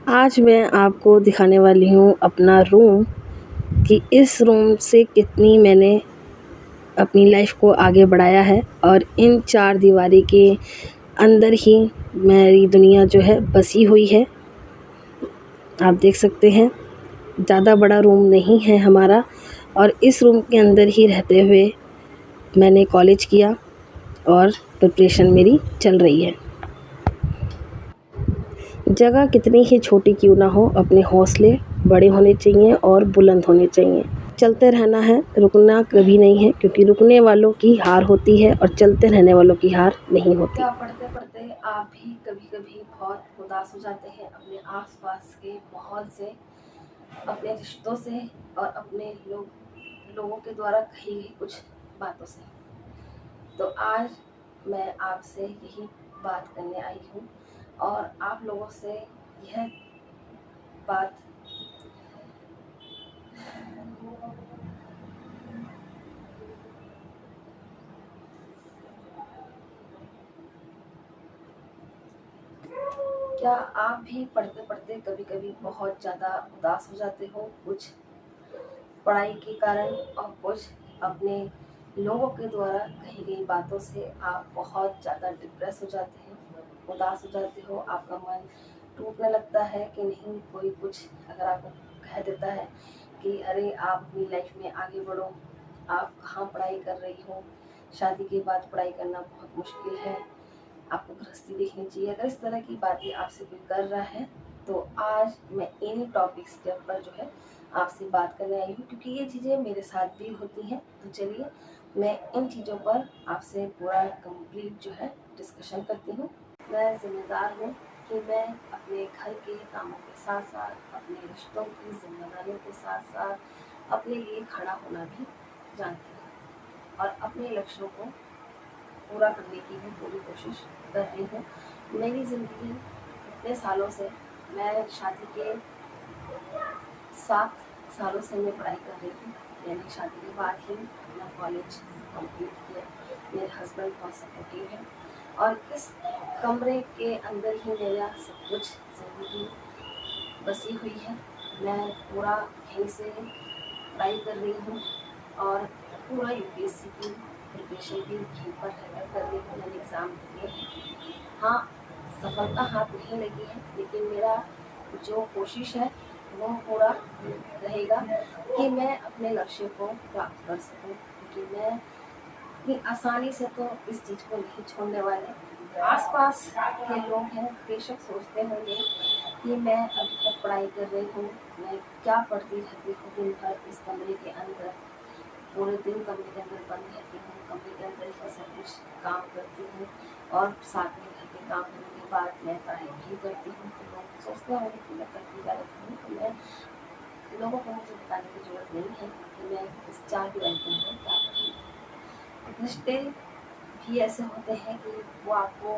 आज मैं आपको दिखाने वाली हूँ अपना रूम कि इस रूम से कितनी मैंने अपनी लाइफ को आगे बढ़ाया है और इन चार दीवारी के अंदर ही मेरी दुनिया जो है बसी हुई है। आप देख सकते हैं ज़्यादा बड़ा रूम नहीं है हमारा और इस रूम के अंदर ही रहते हुए मैंने कॉलेज किया और प्रिपरेशन मेरी चल रही है। जगह कितनी ही छोटी क्यों ना हो, अपने हौसले बड़े होने चाहिए और बुलंद होने चाहिए। चलते रहना है, रुकना कभी नहीं है, क्योंकि रुकने वालों की हार होती है और चलते रहने वालों की हार नहीं होती। क्या पढ़ते पढ़ते आप भी कभी कभी बहुत उदास हो जाते हैं अपने आसपास के माहौल से, अपने रिश्तों से और अपने लोगों के द्वारा कही गई कुछ बातों से। तो आज मैं आपसे यही बात करने आई हूँ और आप लोगों से यह बात क्या आप भी पढ़ते पढ़ते कभी कभी बहुत ज़्यादा उदास हो जाते हो, कुछ पढ़ाई के कारण और कुछ अपने लोगों के द्वारा कही गई बातों से आप बहुत ज़्यादा डिप्रेस हो जाते हैं, उदास हो जाते हो, आपका मन टूटने लगता है कि नहीं कोई कुछ अगर आपको कह देता है कि अरे आप अपनी लाइफ में आगे बढ़ो, आप कहाँ पढ़ाई कर रही हो, शादी के बाद पढ़ाई करना बहुत मुश्किल है, आपको गृहस्थी देखनी चाहिए। अगर इस तरह की बातें आपसे कोई कर रहा है तो आज मैं इन्हीं टॉपिक्स के ऊपर जो है आपसे बात करने आई हूँ, क्योंकि ये चीज़ें मेरे साथ भी होती हैं। तो चलिए मैं इन चीज़ों पर आपसे पूरा कंप्लीट जो है डिस्कशन करती हूँ। मैं जिम्मेदार हूँ कि मैं अपने घर के कामों के साथ साथ अपने रिश्तों की जिम्मेदारियों के साथ साथ अपने लिए खड़ा होना भी जानती हूँ और अपने लक्ष्यों को पूरा करने की भी पूरी कोशिश कर रही हूँ। मेरी ज़िंदगी इतने सालों से, मैं शादी के 7 सालों से मैं पढ़ाई कर रही हूँ। मैंने शादी के बाद ही अपना कॉलेज कंप्लीट किया। मेरे हस्बैंड बहुत सपोर्टिव है और इस कमरे के अंदर ही मेरा सब कुछ ज़िंदगी बसी हुई है। मैं पूरा यहीं से पढ़ाई कर रही हूँ और पूरा यूपीएससी की प्रिपरेशन भी यहीं पर रहकर कर रही हूँ। मैंने एग्ज़ाम दिए हैं, हाँ सफलता हाथ नहीं लगी है, लेकिन मेरा जो कोशिश है वो पूरा रहेगा कि मैं अपने लक्ष्य को प्राप्त कर सकूं, क्योंकि मैं इतनी आसानी से तो इस चीज़ को नहीं छोड़ने वाले। आसपास के लोग हैं, बेशक सोचते होंगे कि मैं अभी तक पढ़ाई कर रही हूँ, मैं क्या पढ़ती रहती हूँ दिन भर इस कमरे के अंदर, पूरे दिन कमरे के अंदर बंद रहती हूँ, कमरे के अंदर ही सब कुछ काम करती हूँ और साथ में घर के काम करने के बाद मैं पढ़ाई भी करती हूँ। तो लोग सोचते होंगे कि मैं करती जा रही हूँ, तो मैं लोगों को मुझे बताने की जरूरत नहीं है कि मैं इस 4 दीवार के अंदर क्या कर रही हूँ। रिश्ते भी ऐसे होते हैं कि वो आपको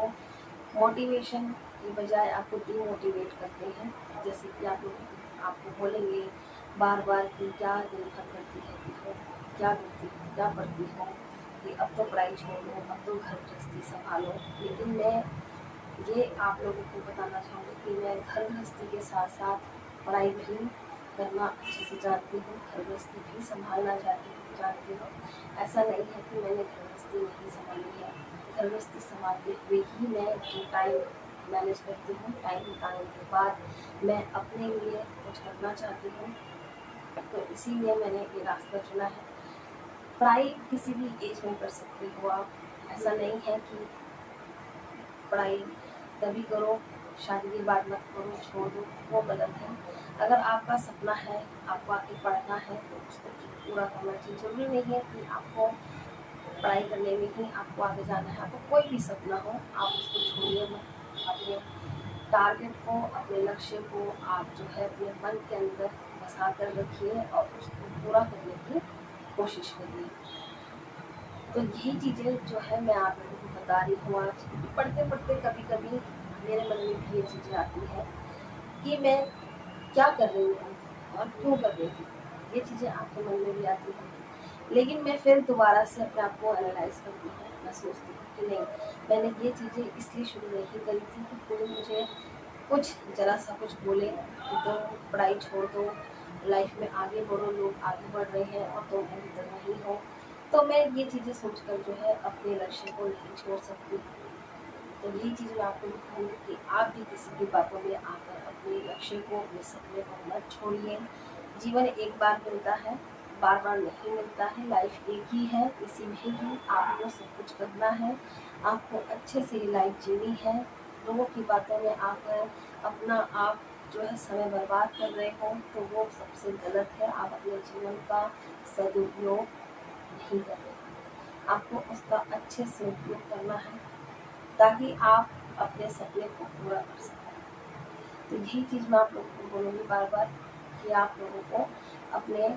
मोटिवेशन की बजाय आपको डीमोटिवेट करते हैं। जैसे कि आप लोग आपको बोलेंगे बार बार कि क्या दिन भर करती रहती हो, क्या करती हो, क्या पढ़ती हो, कि अब तो पढ़ाई छोड़ दो, अब तो घर गृहस्थी संभालो। लेकिन मैं ये आप लोगों को बताना चाहूँगी कि मैं घर गृहस्थी के साथ साथ पढ़ाई भी करना अच्छे से जानती हूँ, घर गृहस्थी भी संभालना जानती हूँ। ऐसा नहीं है कि मैंने घर गृहस्थी नहीं संभाली है, घर गृहस्थी संभालते हुए ही मैं जो टाइम मैनेज करती हूँ, टाइम निकालने के बाद मैं अपने लिए कुछ करना चाहती हूँ, तो इसीलिए मैंने ये रास्ता चुना है। पढ़ाई किसी भी एज में कर सकते हो आप, ऐसा नहीं है कि पढ़ाई तभी करो शादी के बाद मत करो, छोड़ दो, वो गलत है। अगर आपका सपना है, आपको आगे पढ़ना है, तो उसको पूरा करना चाहिए। जरूरी नहीं है कि आपको पढ़ाई करने में ही आपको आगे जाना है। आपको कोई भी सपना हो, आप उसको छोड़िए मत। अपने टारगेट को, अपने लक्ष्य को आप जो है अपने मन के अंदर बसा कर रखिए और उसको पूरा करने की कोशिश करिए। तो यही चीज़ें जो है मैं आप लोगों को बता रही हूँ आज। पढ़ते पढ़ते कभी कभी मेरे मन में भी ये चीज़ें आती हैं कि मैं क्या कर रही हूँ और क्यों कर रही हूँ। ये चीज़ें आपके मन में भी आती हैं, लेकिन मैं फिर दोबारा से अपने आप को एनालाइज करती हूँ। मैं सोचती हूँ कि नहीं, मैंने ये चीज़ें इसलिए शुरू नहीं करी थी कि कोई मुझे कुछ ज़रा सा कुछ बोले कि तो पढ़ाई छोड़ दो, लाइफ में आगे बढ़ो, लोग आगे बढ़ रहे हैं और तुम अभी तक नहीं हो। तो मैं ये चीज़ें सोचकर जो है अपने लक्ष्य को नहीं छोड़ सकती। तो यही चीज़ मैं आपको कहूँगी कि आप भी किसी की बातों में आकर अपने लक्ष्य को, अपने सपने को मत छोड़िए। जीवन एक बार मिलता है, बार बार नहीं मिलता है। लाइफ एक ही है, इसी में ही आपको सब कुछ करना है। आपको अच्छे से ये लाइफ जीनी है। लोगों की बातों में आकर अपना आप जो है समय बर्बाद कर रहे हो तो वो सबसे गलत है। आप अपने जीवन का सदुपयोग नहीं कर रहे हो। आपको उसका अच्छे से उपयोग करना है ताकि आप अपने सपने को पूरा कर सकें। तो यही चीज़ मैं आप लोगों को बोलूँगी बार बार कि आप लोगों को अपने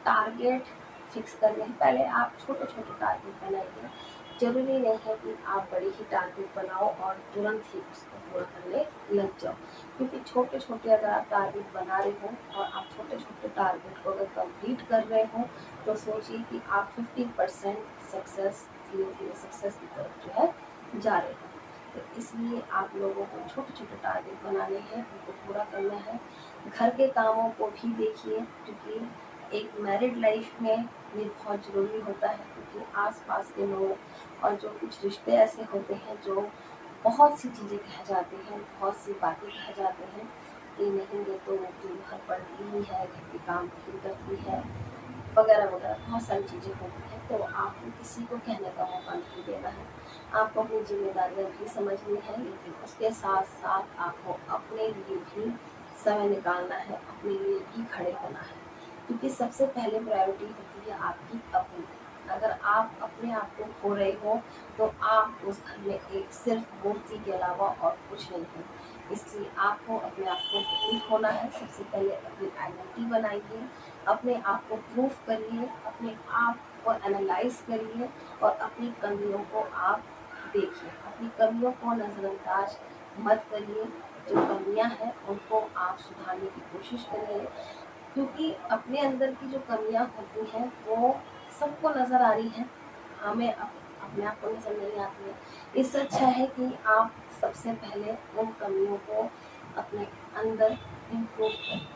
टारगेट फिक्स करने हैं। पहले आप छोटे छोटे टारगेट बनाइए। ज़रूरी नहीं है कि आप बड़े ही टारगेट बनाओ और तुरंत ही उसको पूरा करने लग जाओ, क्योंकि छोटे छोटे अगर आप टारगेट बना रहे हो और आप छोटे छोटे टारगेट को अगर कंप्लीट कर रहे हो तो सोचिए कि आप 50% सक्सेस, धीरे धीरे सक्सेस की तरफ जो है जा रहे हो। तो इसलिए आप लोगों को छोटे छोटे टारगेट बनाने हैं, उनको पूरा करना है। घर के कामों को भी देखिए, क्योंकि एक मैरिड लाइफ में ये बहुत ज़रूरी होता है, क्योंकि आसपास के लोग और जो कुछ रिश्ते ऐसे होते हैं जो बहुत सी चीज़ें कह जाते हैं, बहुत सी बातें कह जाते हैं कि नहीं ये तो दिन भर पढ़ती ही है, घर के काम नहीं करती है, वगैरह वगैरह बहुत सारी चीज़ें होती हैं। तो आपको किसी को कहने का मौका नहीं देना है। आपको अपनी जिम्मेदारियां भी समझनी है, लेकिन उसके साथ साथ आपको अपने लिए भी समय निकालना है, अपने लिए भी खड़े होना है, क्योंकि सबसे पहले प्रायोरिटी होती है आपकी अपनी। अगर आप अपने आप को खो रहे हो तो आप उस घर में एक सिर्फ मूर्ति के अलावा और कुछ नहीं है। इसलिए आपको अपने आप को नहीं खोना है। सबसे पहले अपनी आइडेंटिटी बनाइए, अपने आप को प्रूफ करिए, अपने आप को एनालाइज करिए और अपनी कमियों को आप देखिए। अपनी कमियों को नज़रअंदाज मत करिए। जो कमियां हैं उनको आप सुधारने की कोशिश करिए, क्योंकि अपने अंदर की जो कमियां होती हैं वो सबको नज़र आ रही हैं, हमें अपने आप को नज़र नहीं आती है। इससे अच्छा है कि आप सबसे पहले उन कमियों को अपने अंदर इम्प्रूव करें,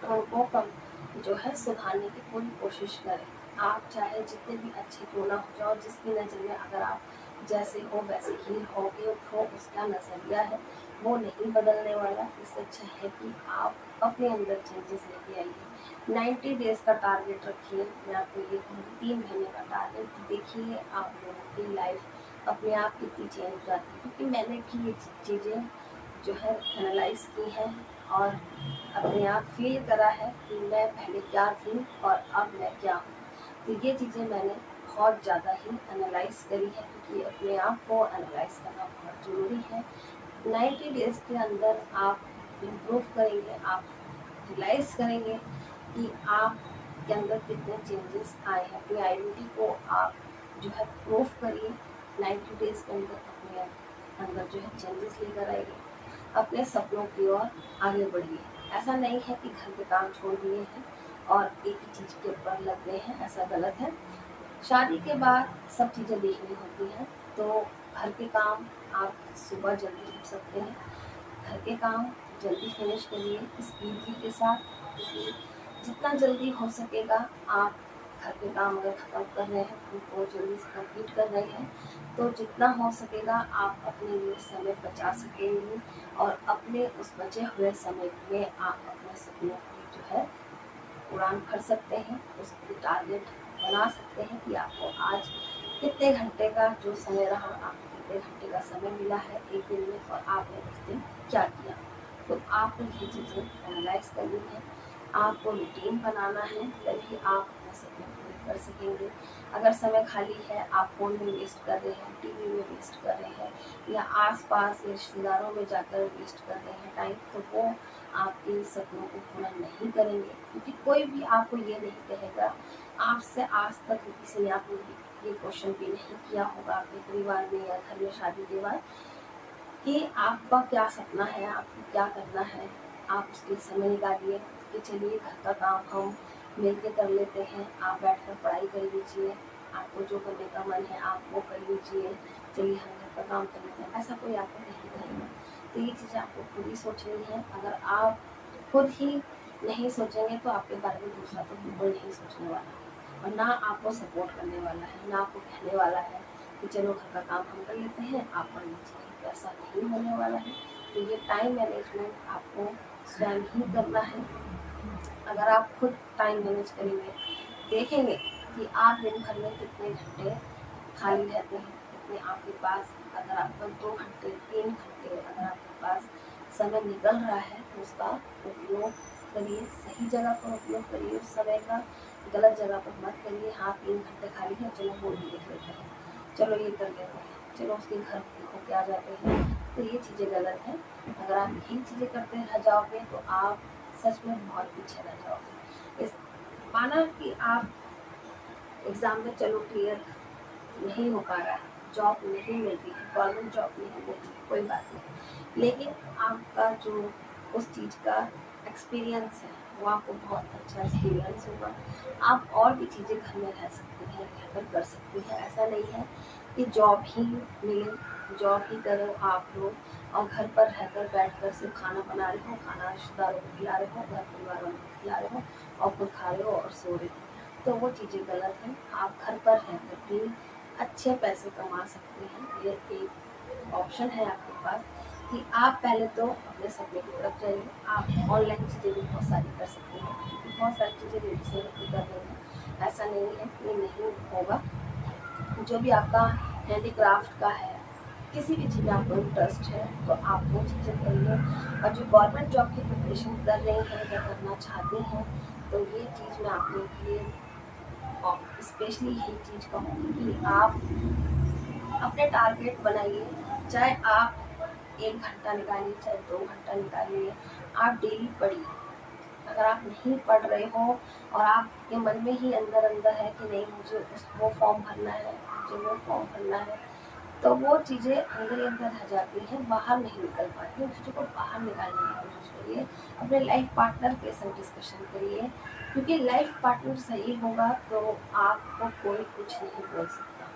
उनको कम जो है सुधारने की पूरी कोशिश करें। आप चाहे जितने भी अच्छे क्यों ना हो जाओ, जिसकी नज़र में अगर आप जैसे हो वैसे ही रहोगे, वो उसका नज़रिया है, वो नहीं बदलने वाला। इससे अच्छा है कि आप अपने अंदर चेंजेस लेके आइए। 90 डेज़ का टारगेट रखिए। मैं आपको ये कहूँगी 3 महीने का टारगेट देखिए, आप लोगों की लाइफ अपने आप कितनी चेंज हो जाती है। क्योंकि मैंने भी ये चीज़ें जो है एनालाइज की है और अपने आप फील करा है कि मैं पहले क्या थी और अब मैं क्या हूँ। तो ये चीज़ें मैंने बहुत ज़्यादा ही एनालाइज करी है, क्योंकि अपने आप को एनालाइज करना बहुत ज़रूरी है। 90 डेज़ के अंदर आप इम्प्रूव करेंगे, आप रियलाइज़ करेंगे कि आप के अंदर कितने चेंजेस आए हैं। अपनी आइडेंटिटी को आप जो है प्रूफ करिए। 90 डेज़ के अंदर अपने अंदर जो है चेंजेस लेकर आइए। अपने सपनों की ओर आगे बढ़िए। ऐसा नहीं है कि घर के काम छोड़ दिए हैं और एक ही चीज़ के ऊपर लग गए हैं, ऐसा गलत है। शादी के बाद सब चीज़ें देखनी होती हैं। तो घर के काम आप सुबह जल्दी उठ सकते हैं, घर के काम जल्दी फिनिश करिए स्पीड के साथ, क्योंकि जितना जल्दी हो सकेगा आप घर के काम अगर ख़त्म कर रहे हैं उनको जल्दी से कंप्लीट कर रहे हैं तो जितना हो सकेगा आप अपने लिए समय बचा सकेंगे और अपने उस बचे हुए समय में आप अपने सपनों की जो है उड़ान भर सकते हैं। उसकी टारगेट बना सकते हैं कि आपको आज कितने घंटे का जो समय रहा, आपको कितने घंटे का समय मिला है एक दिन में और आपने उस दिन क्या किया। तो आपको ये चीज़ें एनालाइज करनी है, आपको रूटीन बनाना है, तभी आप अपने सपने पूरे कर सकेंगे। अगर समय खाली है, आप फ़ोन में वेस्ट कर रहे हैं, टीवी में वेस्ट कर रहे हैं या आस-पास रिश्तेदारों में जाकर वेस्ट कर रहे हैं टाइम, तो वो आपके सपनों को पूरा नहीं करेंगे। क्योंकि कोई भी आपको ये नहीं कहेगा, आपसे आज तक किसी ने आपको ये क्वेश्चन भी नहीं किया होगा आपके परिवार में या घर में शादी के बाद कि आपका क्या सपना है, आपको क्या करना है। आप उसके लिए समय निकालिए कि चलिए घर का काम हम मिलके कर लेते हैं, आप बैठकर पढ़ाई कर लीजिए, आपको जो करने का मन है आप वो कर लीजिए, चलिए हम घर का काम कर लेते हैं। ऐसा कोई आपको नहीं कहेगा। तो ये चीज़ें आपको खुद ही सोचनी है। अगर आप खुद ही नहीं सोचेंगे तो आपके बारे में दूसरा तो बिल्कुल नहीं सोचने वाला, और ना आपको सपोर्ट करने वाला है, ना आपको कहने वाला है कि चलो घर का काम हम कर लेते हैं, आप पढ़ लीजिए। ऐसा नहीं होने वाला है। तो ये टाइम मैनेजमेंट आपको स्वयं ही करना है। अगर आप खुद टाइम मैनेज करेंगे, देखेंगे कि आप दिन भर में कितने घंटे खाली रहते हैं, कितने आपके पास, अगर आपका 2 घंटे 3 घंटे अगर आपके पास समय निकल रहा है तो उसका उपयोग करिए, सही जगह पर उपयोग करिए उस समय का, गलत जगह पर मत करिए। हाँ, 3 घंटे खाली है, चलो मूवी देख लेते हैं, चलो ये कर लेते हैं, चलो उसके घर होके आ जाते हैं, तो ये चीज़ें गलत हैं। अगर आप यही चीज़ें करते रह जाओगे तो आप सच में बहुत पीछे रह जाओगे। इस माना कि आप एग्ज़ाम में चलो क्लियर नहीं हो पा रहा है, जॉब नहीं मिलती है, गवर्नमेंट जॉब नहीं मिलती है, कोई बात नहीं, लेकिन आपका जो उस चीज़ का एक्सपीरियंस है वो आपको बहुत अच्छा एक्सपीरियंस होगा। आप और भी चीज़ें घर में रह सकती हैं, रहकर कर सकती हैं। ऐसा नहीं है कि जॉब ही मिले, जॉब ही करो आप लोग और घर पर रहकर बैठकर सिर्फ खाना बना रहे हो, खाना रिश्तेदारों को खिला रहे हो, घर परिवार वालों को खिला रहे हो और खुद खा रहे हो और सो रहे हो, तो वो चीज़ें गलत हैं। आप घर पर रहकर भी अच्छे पैसे कमा सकते हैं। ये एक ऑप्शन है आपके पास कि आप पहले तो अपने सपने की तरफ जाइए। आप ऑनलाइन चीज़ें भी बहुत सारी कर सकते हैं, क्योंकि बहुत सारी चीज़ें लेडीज से कर रही हैं, ऐसा नहीं है कि नहीं होगा। जो भी आपका हैंडीक्राफ्ट का है, किसी भी चीज़ में आपको इंटरेस्ट है तो आप वो चीज़ें करिए। और जो गवर्नमेंट जॉब की प्रिपरेशन कर रही हैं या करना चाहते हैं, तो ये चीज़ मैं आप लोग के लिए और स्पेशली यही चीज़ कहूँगी कि आप अपने टारगेट बनाइए। चाहे आप 1 घंटा निकालिए, चाहे 2 घंटा निकालिए, आप डेली पढ़िए। अगर आप नहीं पढ़ रहे हो और आपके मन में ही अंदर अंदर है कि नहीं मुझे वो फॉर्म भरना है, मुझे वो फॉर्म भरना है, तो वो चीज़ें अंदर ही अंदर रह जाती हैं, बाहर नहीं निकल पाती। उन चीज़ों को बाहर निकालने की कोशिश करिए। अपने लाइफ पार्टनर के साथ डिस्कशन करिए, क्योंकि लाइफ पार्टनर सही होगा तो आपको कोई कुछ नहीं बोल सकता।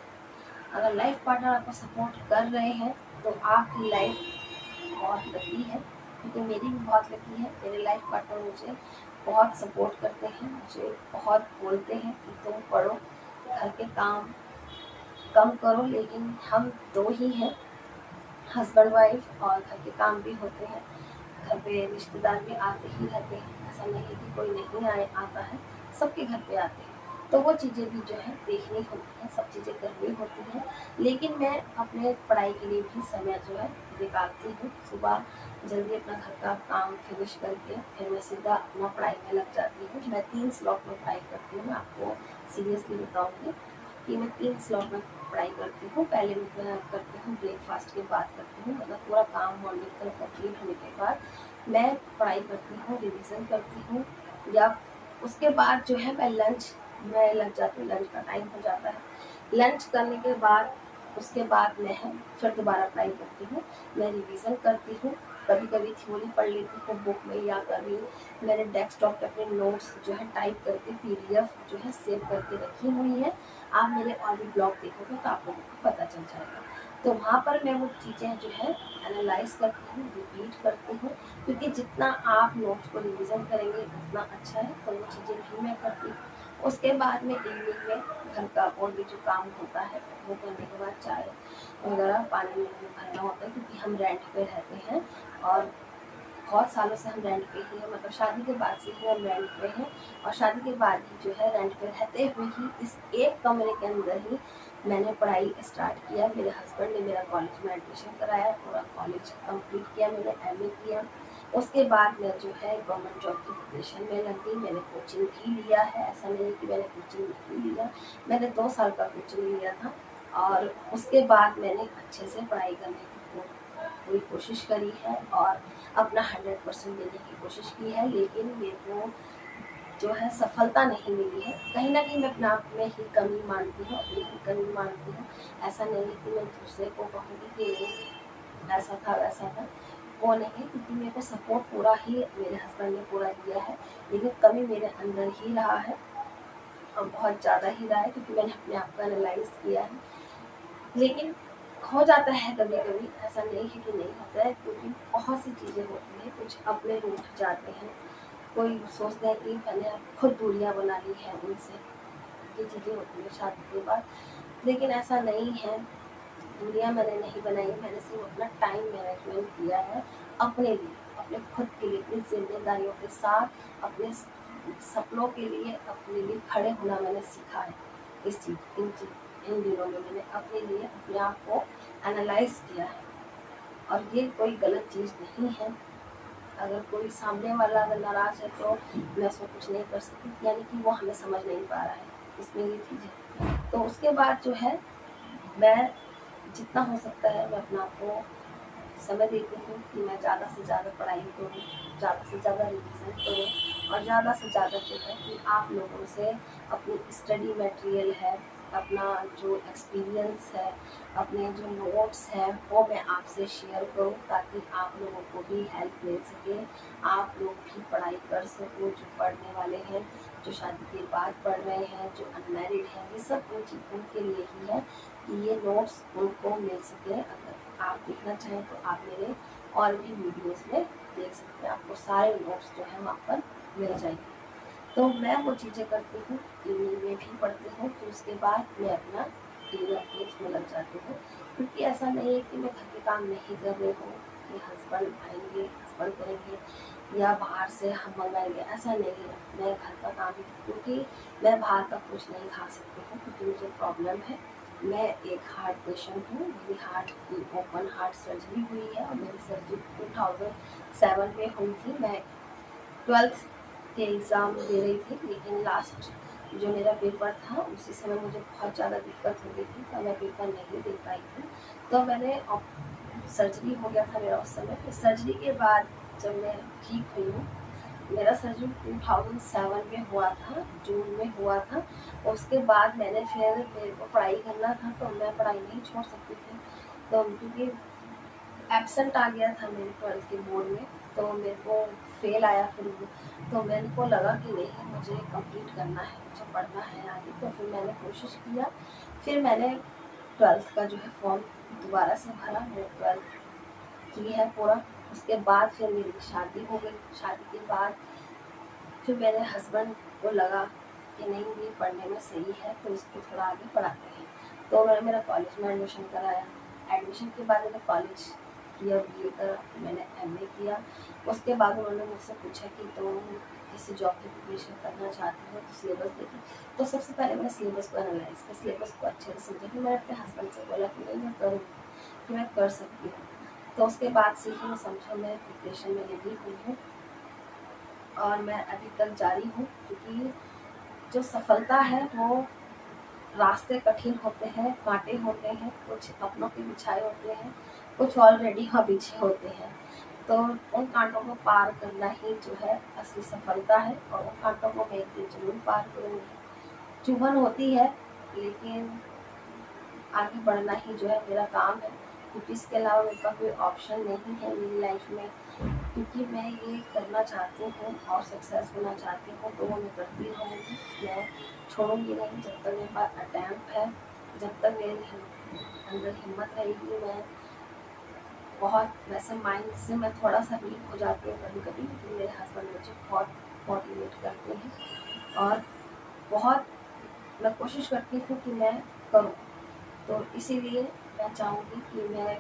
अगर लाइफ पार्टनर आपको सपोर्ट कर रहे हैं तो आपकी लाइफ बहुत लकी है, क्योंकि मेरी भी बहुत लकी है। मेरे लाइफ पार्टनर मुझे बहुत सपोर्ट करते हैं, मुझे बहुत बोलते हैं कि तुम पढ़ो, घर के काम कम करो, लेकिन हम दो ही हैं, हस्बैंड वाइफ, और घर के काम भी होते हैं। घर पे रिश्तेदार भी आते ही रहते हैं, ऐसा नहीं है कि कोई नहीं आता है, सबके घर पे आते हैं। तो वो चीज़ें भी जो है देखनी होती हैं, सब चीज़ें करनी होती हैं। लेकिन मैं अपने पढ़ाई के लिए भी समय जो है निकालती हूँ। सुबह जल्दी अपना घर का काम फिनिश करके फिर मैं सीधा अपना पढ़ाई में लग जाती हूँ। मैं 3 स्लॉट में पढ़ाई करती हूँ। मैं आपको सीरियसली बताऊँगी कि मैं 3 स्लॉट में पढ़ाई करती हूँ। पहले मैं करती हूँ ब्रेकफास्ट के बाद करती हूँ, मतलब पूरा काम मॉर्निंग का कंप्लीट होने के बाद मैं पढ़ाई करती हूँ, रिवीजन करती हूँ, या उसके बाद जो है मैं लंच में लग जाती हूँ। लंच का टाइम हो जाता है, लंच करने के बाद उसके बाद मैं फिर दोबारा पढ़ाई करती हूँ। मैं रिवीजन करती हूँ, कभी कभी थ्योरी पढ़ लेती हूँ बुक में, या कभी मैंने डेस्कटॉप पे अपने नोट्स जो है टाइप करके पीडीएफ जो है सेव करके रखी हुई है। आप मेरे ऑडियो ब्लॉग देखोगे तो आप लोगों को पता चल जाएगा। तो वहाँ पर मैं वो चीज़ें जो है एनालाइज करती हूँ, रिपीट करती हूँ, क्योंकि जितना आप नोट्स को रिवीजन करेंगे उतना अच्छा है। तो वो चीज़ें भी मैं करती हूँ। उसके बाद में इवनिंग में घर का और भी जो काम होता है वो करने के बाद चाय वगैरह पानी में भरना होता है, क्योंकि हम रेंट पे रहते हैं और बहुत सालों से हम रेंट पे ही हैं, मतलब शादी के बाद से ही हम रेंट पे हैं। और शादी के बाद ही जो है रेंट पे रहते हुए ही इस एक कमरे के अंदर ही मैंने पढ़ाई स्टार्ट किया। मेरे हस्बैंड ने मेरा कॉलेज में एडमिशन कराया, पूरा कॉलेज कंप्लीट किया, मैंने एमए किया। उसके बाद मैं जो है गवर्नमेंट जॉब की प्रिपरेशन में लग गई। मैंने कोचिंग भी लिया है, ऐसा नहीं है कि मैंने कोचिंग नहीं लिया। मैंने 2 साल का कोचिंग लिया था और उसके बाद मैंने अच्छे से पढ़ाई करने की पूरी कोशिश करी है और अपना 100% देने की कोशिश की है। लेकिन मेरे को जो है सफलता नहीं मिली है। कहीं ना कहीं मैं अपने आप में ही कमी मानती हूँ, अपनी ही कमी मानती हूँ। ऐसा नहीं है कि मैं दूसरे को कहूँगी कि नहीं ऐसा था वैसा था, वो नहीं है, क्योंकि मेरे को सपोर्ट पूरा ही मेरे हस्बैंड ने पूरा दिया है। लेकिन कमी मेरे अंदर ही रहा है और बहुत ज़्यादा ही रहा है, क्योंकि मैंने अपने आप को एनालाइज किया है। लेकिन हो जाता है कभी कभी, ऐसा नहीं है कि नहीं होता है, क्योंकि बहुत सी चीज़ें होती हैं, कुछ अपने रूठ जाते हैं, कोई सोचते हैं कि मैंने खुद दूरियां बना ली है उनसे, ये चीज़ें होती हैं शादी के बाद। लेकिन ऐसा नहीं है, दूरियां मैंने नहीं बनाई, मैंने सिर्फ अपना टाइम मैनेजमेंट किया है अपने लिए, अपने खुद के लिए, अपनी जिम्मेदारियों के साथ, अपने सपनों के लिए, अपने लिए खड़े होना मैंने सीखा है। इन दिनों में मैंने अपने लिए अपने आप को एनालाइज किया है, और ये कोई गलत चीज़ नहीं है। अगर कोई सामने वाला अगर नाराज है तो मैं उसमें कुछ नहीं कर सकती, यानी कि वो हमें समझ नहीं पा रहा है, इसमें ये चीज़ है। तो उसके बाद जो है, मैं जितना हो सकता है मैं अपना आप को समय देती हूँ कि मैं ज़्यादा से ज़्यादा पढ़ाई करूँ, ज़्यादा से ज़्यादा रिविज़न करूँ, और ज़्यादा से ज़्यादा जो है कि आप लोगों से अपनी स्टडी मटेरियल है, अपना जो एक्सपीरियंस है, अपने जो नोट्स हैं, वो मैं आपसे शेयर करूँ, ताकि आप लोगों को भी हेल्प मिल सके, आप लोग भी पढ़ाई कर सको, जो पढ़ने वाले हैं, जो शादी के बाद पढ़ रहे हैं, जो अनमैरिड हैं, ये सब उनके लिए ही है कि ये नोट्स उनको मिल सके। अगर आप देखना चाहें तो आप मेरे और भी वीडियोस में देख सकते हैं, आपको सारे नोट्स जो है वहाँ पर मिल जाएंगे। तो मैं वो चीज़ें करती हूँ, इवनिंग में भी पढ़ती हूँ, तो उसके बाद मैं अपना डिनर के इसमें लग जाती हूँ, क्योंकि ऐसा नहीं है कि मैं घर के काम नहीं कर रही हूँ, कि हस्बैंड आएंगे, हस्बैंड करेंगे, या बाहर से हम मंगाएंगे, ऐसा नहीं है। मैं घर का काम ही, क्योंकि मैं बाहर का कुछ नहीं खा सकती हूँ, क्योंकि मुझे प्रॉब्लम है। मैं एक हार्ट पेशेंट हूँ, मेरी हार्ट की ओपन हार्ट सर्जरी हुई है, और मेरी सर्जरी 2007 में हुई थी। मैं 12th के एग्ज़ाम दे रही थी, लेकिन लास्ट जो मेरा पेपर था उसी समय मुझे बहुत ज़्यादा दिक्कत हो गई थी, तो मैं पेपर नहीं दे पाई थी। तो मैंने सर्जरी हो गया था मेरा उस समय। फिर सर्जरी के बाद जब मैं ठीक हुई हूँ, मेरा सर्जरी 2007 में हुआ था, जून में हुआ था। उसके बाद मैंने फिर, मेरे को पढ़ाई करना था, तो मैं पढ़ाई नहीं छोड़ सकती थी, तो क्योंकि एब्सेंट आ गया था मेरे 12th के बोर्ड में, तो मेरे को फेल आया फिर वो। तो मेरे को लगा कि नहीं, मुझे कंप्लीट करना है, मुझे पढ़ना है आगे। तो फिर मैंने कोशिश किया, फिर मैंने 12th का जो है फॉर्म दोबारा से भरा, मैंने 12th की है पूरा। उसके बाद फिर मेरी शादी हो गई। शादी के बाद फिर मेरे हस्बैंड को लगा कि नहीं, ये पढ़ने में सही है, तो इसको थोड़ा आगे पढ़ाते हैं। तो उन्होंने मेरा कॉलेज में एडमिशन कराया। एडमिशन के बाद मैंने कॉलेज किया, BA करा, मैंने MA किया। उसके बाद उन्होंने मुझसे पूछा कि तुम किसी जॉब की प्रिपरेशन करना चाहती हो तो सिलेबस देखी। तो सबसे पहले मैंने सिलेबस को एनालाइज किया, सिलेबस को अच्छे से समझा। फिर मैंने अपने हस्बैंड से बोला कि नहीं, मैं करूँगी, कि मैं कर सकती हूँ। तो उसके बाद से ही समझो मैं प्रिपरेशन में लगी हुई हूँ, और मैं अभी तक जारी हूँ, क्योंकि जो सफलता है वो, रास्ते कठिन होते हैं, कांटे होते हैं, कुछ अपनों के बिछाए होते हैं, कुछ ऑलरेडी हाँ बिछे होते हैं। तो उन कांटों को पार करना ही जो है असली सफलता है, और उन कांटों को मैं एक दिन जरूर पार करूँगी। चुभन होती है, लेकिन आगे बढ़ना ही जो है मेरा काम है, क्योंकि इसके अलावा मेरे पास कोई ऑप्शन नहीं है मेरी लाइफ में। क्योंकि मैं ये करना चाहती हूँ और सक्सेस होना चाहती हूँ, तो वो मैं करती रहूँगी, मैं छोड़ूंगी नहीं जब तक मेरे पास अटैम्प्ट है, जब तक मेरे अंदर हिम्मत रहेगी। मैं बहुत, वैसे माइंड से मैं थोड़ा सा वीक हो जाती हूँ कभी कभी, लेकिन मेरे हस्बैंड मुझे बहुत मोटिवेट करते हैं, और बहुत मैं कोशिश करती हूँ कि मैं करूँ। तो इसीलिए मैं चाहूँगी कि मैं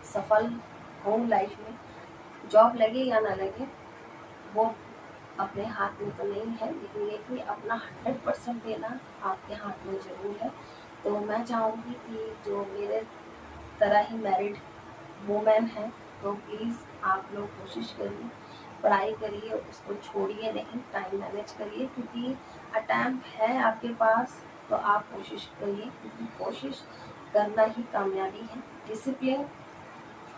सफल हूँ लाइफ में। जॉब लगे या ना लगे, वो अपने हाथ में तो नहीं है, लेकिन ये कि अपना 100% देना आपके हाथ में ज़रूर है। तो मैं चाहूँगी कि जो मेरे तरह ही मैरिड वुमेन है, तो प्लीज़ आप लोग कोशिश करिए, पढ़ाई करिए, उसको छोड़िए नहीं, टाइम मैनेज करिए, क्योंकि अटैम्प्ट है आपके पास, तो आप कोशिश करिए, क्योंकि कोशिश करना ही कामयाबी है। डिसिप्लिन,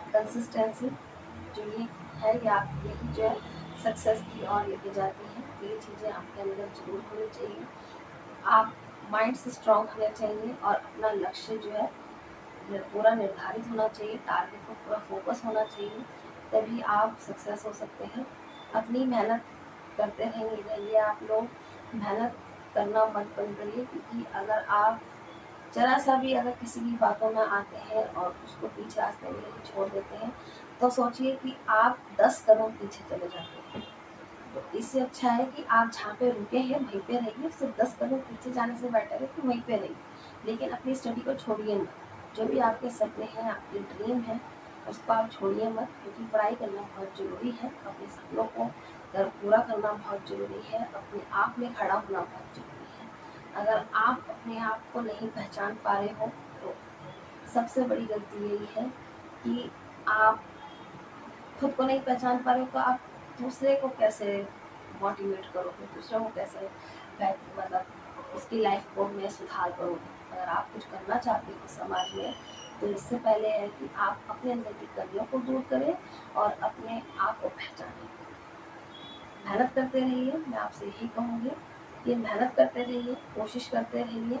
कंसिस्टेंसी जो ये है, या यही जो है सक्सेस की ओर लेके जाती है। ये चीज़ें आपके अंदर जरूर होनी चाहिए। आप माइंड से स्ट्रांग होना चाहिए, और अपना लक्ष्य जो है पूरा निर्धारित होना चाहिए, टारगेट पर पूरा फोकस होना चाहिए, तभी आप सक्सेस हो सकते हैं। अपनी मेहनत करते रहिए आप लोग, मेहनत करना मत बंद करिए, क्योंकि अगर आप जरा सा भी अगर किसी की बातों में आते हैं और उसको पीछे रास्ते में लेके छोड़ देते हैं, तो सोचिए कि आप 10 कदम पीछे चले जाते हैं। तो इससे अच्छा है कि आप जहाँ पे रुके हैं वहीं पे रहिए, सिर्फ 10 कदम पीछे जाने से बेटर है कि वहीं पे रहिए, लेकिन अपनी स्टडी को छोड़िए मत। जो भी आपके सपने हैं, आपके ड्रीम है, उसको आप छोड़िए मत, क्योंकि पढ़ाई करना बहुत ज़रूरी है। अपने सपनों को पूरा करना बहुत ज़रूरी है, अपने आप में खड़ा होना बहुत ज़रूरी है। अगर आप अपने आप को नहीं पहचान पा रहे हो, तो सबसे बड़ी गलती यही है कि आप खुद को नहीं पहचान पा रहे हो, तो आप दूसरे को कैसे मोटिवेट करोगे, दूसरों को कैसे मतलब उसकी लाइफ को में सुधार करोगे। अगर आप कुछ करना चाहते हो समाज में, तो इससे पहले है कि आप अपने अंदर की कमियों को दूर करें और अपने आप को पहचानें। मेहनत करते रहिए, मैं आपसे यही कहूँगी कि मेहनत करते रहिए, कोशिश करते रहिए।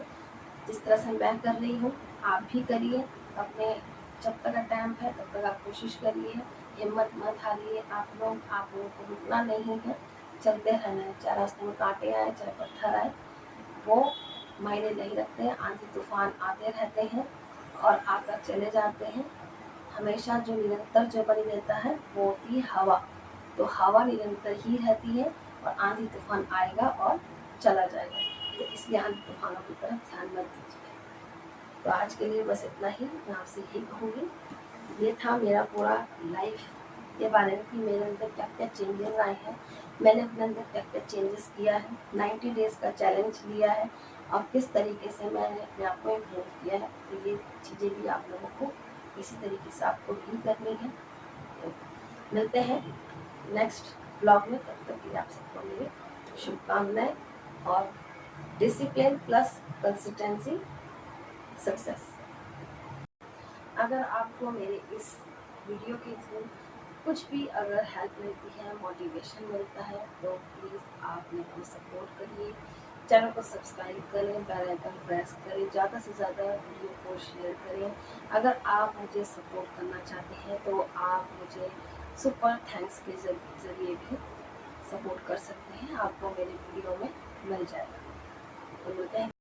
जिस तरह से मैं कर रही हूँ, आप भी करिए। अपने जब तक टाइम है तब तक आप कोशिश करिए, हिम्मत मत हारिए। आप लोगों को रुकना नहीं है, चलते रहना है। चाहे रास्ते में कांटे आए, चाहे पत्थर आए, वो मायने नहीं रखते हैं। आंधी तूफान आते रहते हैं और आकर चले जाते हैं। हमेशा जो निरंतर जो बनी रहता है वो होती है हवा। तो हवा निरंतर ही रहती है और आंधी तूफान आएगा और चला जाएगा। तो इसलिए आंधी तूफानों की तरफ ध्यान मत दीजिए। तो आज के लिए बस इतना ही, मैं आपसे यही कहूँगी। ये था मेरा पूरा लाइफ के बारे में कि मेरे अंदर क्या क्या चेंजेस आए हैं, मैंने अपने अंदर क्या क्या चेंजेस किया है, 90 डेज़ का चैलेंज लिया है और किस तरीके से मैंने अपने आप को इम्प्रूव किया है। तो ये चीज़ें भी आप लोगों को इसी तरीके से आपको भी करनी है। तो मिलते हैं नेक्स्ट ब्लॉग में, तब तक के लिए आप सबको मेरी शुभकामनाएं और डिसिप्लिन प्लस कंसिस्टेंसी सक्सेस। अगर आपको मेरे इस वीडियो के थ्रू कुछ भी अगर हेल्प मिलती है, मोटिवेशन मिलता है, तो प्लीज़ आप मेरे को सपोर्ट करिए। चैनल को सब्सक्राइब करें, बेल आइकन प्रेस करें, ज़्यादा से ज़्यादा वीडियो को शेयर करें। अगर आप मुझे सपोर्ट करना चाहते हैं तो आप मुझे सुपर थैंक्स के ज़रिए भी सपोर्ट कर सकते हैं, आपको मेरे वीडियो में मिल जाएगा। तो मिलते हैं।